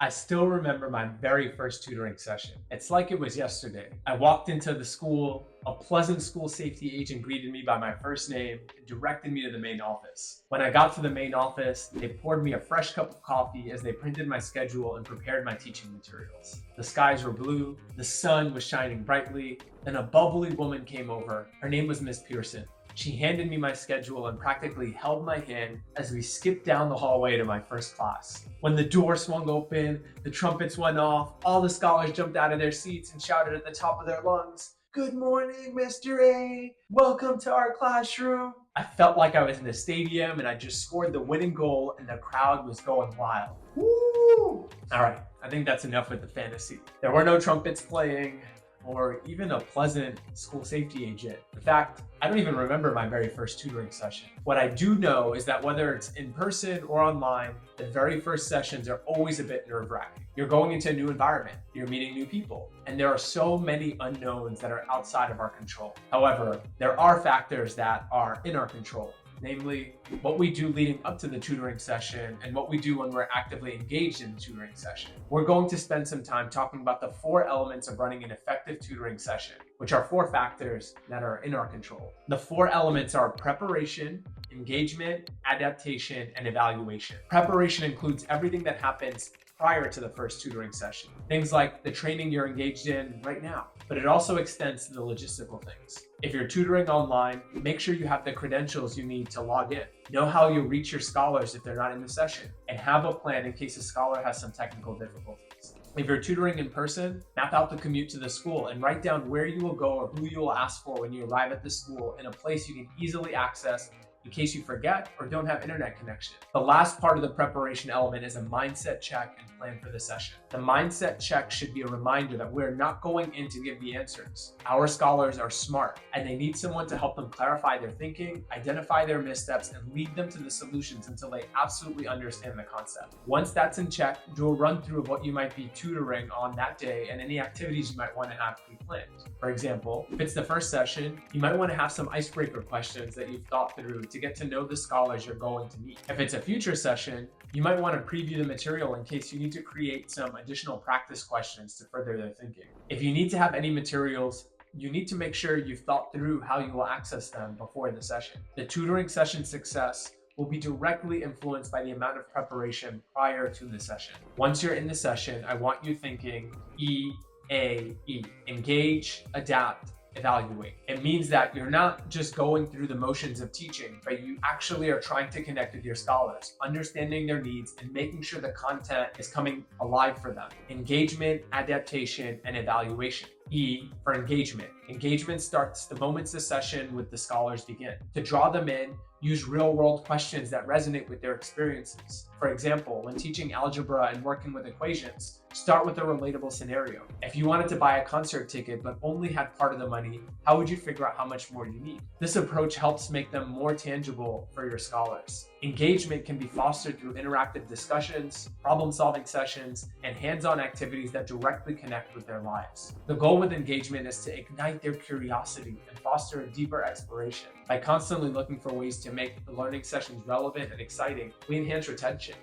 I still remember my very first tutoring session. It's like it was yesterday. I walked into the school, a pleasant school safety agent greeted me by my first name and directed me to the main office. When I got to the main office, they poured me a fresh cup of coffee as they printed my schedule and prepared my teaching materials. The skies were blue, the sun was shining brightly, and a bubbly woman came over. Her name was Miss Pearson. She handed me my schedule and practically held my hand as we skipped down the hallway to my first class. When the door swung open, the trumpets went off, all the scholars jumped out of their seats and shouted at the top of their lungs, "Good morning, Mr. A. Welcome to our classroom." I felt like I was in a stadium and I just scored the winning goal and the crowd was going wild. Woo! All right, I think that's enough with the fantasy. There were no trumpets playing, or even a pleasant school safety agent. In fact, I don't even remember my very first tutoring session. What I do know is that whether it's in person or online, the very first sessions are always a bit nerve-wracking. You're going into a new environment, you're meeting new people, and there are so many unknowns that are outside of our control. However, there are factors that are in our control. Namely, what we do leading up to the tutoring session and what we do when we're actively engaged in the tutoring session. We're going to spend some time talking about the 4 elements of running an effective tutoring session, which are 4 factors that are in our control. The 4 elements are preparation, engagement, adaptation, and evaluation. Preparation includes everything that happens prior to the first tutoring session. Things like the training you're engaged in right now, but it also extends to the logistical things. If you're tutoring online, make sure you have the credentials you need to log in. Know how you'll reach your scholars if they're not in the session, and have a plan in case a scholar has some technical difficulties. If you're tutoring in person, map out the commute to the school and write down where you will go or who you will ask for when you arrive at the school in a place you can easily access in case you forget or don't have internet connection. The last part of the preparation element is a mindset check and plan for the session. The mindset check should be a reminder that we're not going in to give the answers. Our scholars are smart and they need someone to help them clarify their thinking, identify their missteps, and lead them to the solutions until they absolutely understand the concept. Once that's in check, do a run through of what you might be tutoring on that day and any activities you might want to have pre-planned. For example, if it's the first session, you might want to have some icebreaker questions that you've thought through to get to know the scholars you're going to meet. If it's a future session, you might want to preview the material in case you need to create some additional practice questions to further their thinking. If you need to have any materials, you need to make sure you've thought through how you will access them before the session. The tutoring session success will be directly influenced by the amount of preparation prior to the session. Once you're in the session, I want you thinking EAE, engage, adapt, evaluate. It means that you're not just going through the motions of teaching, but you actually are trying to connect with your scholars, understanding their needs and making sure the content is coming alive for them. Engagement, adaptation, and evaluation. E for engagement. Engagement starts the moment the session with the scholars begin. To draw them in, use real-world questions that resonate with their experiences. For example, when teaching algebra and working with equations, start with a relatable scenario. If you wanted to buy a concert ticket but only had part of the money, how would you figure out how much more you need? This approach helps make them more tangible for your scholars. Engagement can be fostered through interactive discussions, problem-solving sessions, and hands-on activities that directly connect with their lives. The goal with engagement is to ignite their curiosity and foster a deeper exploration. By constantly looking for ways to make the learning sessions relevant and exciting, we enhance retention.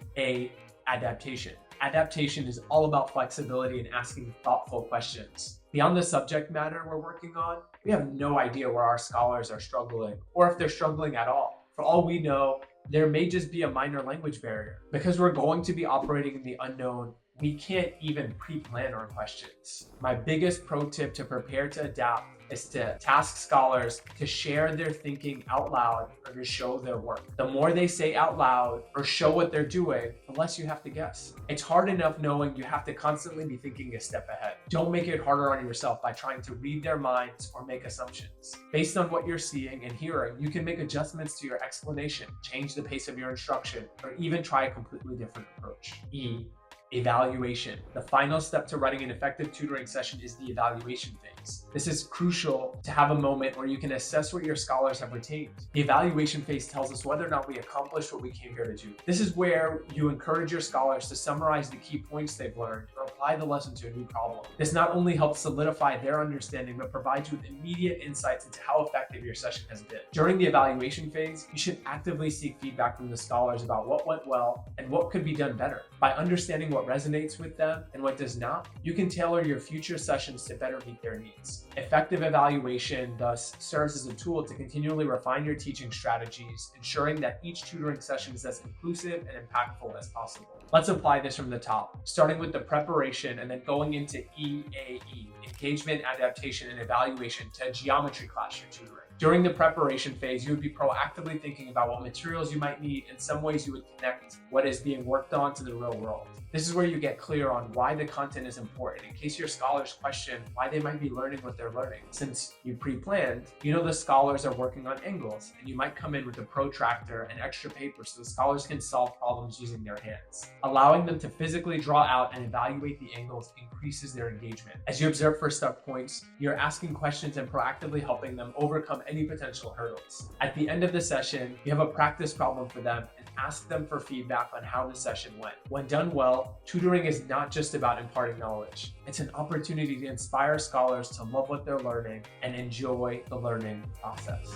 Adaptation. Adaptation is all about flexibility and asking thoughtful questions. Beyond the subject matter we're working on, we have no idea where our scholars are struggling or if they're struggling at all. For all we know, there may just be a minor language barrier. Because we're going to be operating in the unknown, we can't even pre-plan our questions. My biggest pro tip to prepare to adapt is to task scholars to share their thinking out loud or to show their work. The more they say out loud or show what they're doing, the less you have to guess. It's hard enough knowing you have to constantly be thinking a step ahead. Don't make it harder on yourself by trying to read their minds or make assumptions. Based on what you're seeing and hearing, you can make adjustments to your explanation, change the pace of your instruction, or even try a completely different approach. Evaluation. The final step to running an effective tutoring session is the evaluation phase. This is crucial to have a moment where you can assess what your scholars have retained. The evaluation phase tells us whether or not we accomplished what we came here to do. This is where you encourage your scholars to summarize the key points they've learned or or apply the lesson to a new problem. This not only helps solidify their understanding, but provides you with immediate insights into how effective your session has been. During the evaluation phase, you should actively seek feedback from the scholars about what went well and what could be done better. By understanding what resonates with them and what does not, you can tailor your future sessions to better meet their needs. Effective evaluation thus serves as a tool to continually refine your teaching strategies, ensuring that each tutoring session is as inclusive and impactful as possible. Let's apply this from the top, starting with the preparation and then going into EAE, engagement, adaptation, and evaluation, to a geometry class you're tutoring. During the preparation phase, you would be proactively thinking about what materials you might need and some ways you would connect what is being worked on to the real world. This is where you get clear on why the content is important, in case your scholars question why they might be learning what they're learning. Since you pre-planned, you know the scholars are working on angles, and you might come in with a protractor and extra paper so the scholars can solve problems using their hands. Allowing them to physically draw out and evaluate the angles increases their engagement. As you observe for stuck points, you're asking questions and proactively helping them overcome any potential hurdles. At the end of the session, you have a practice problem for them and ask them for feedback on how the session went. When done well, tutoring is not just about imparting knowledge. It's an opportunity to inspire scholars to love what they're learning and enjoy the learning process.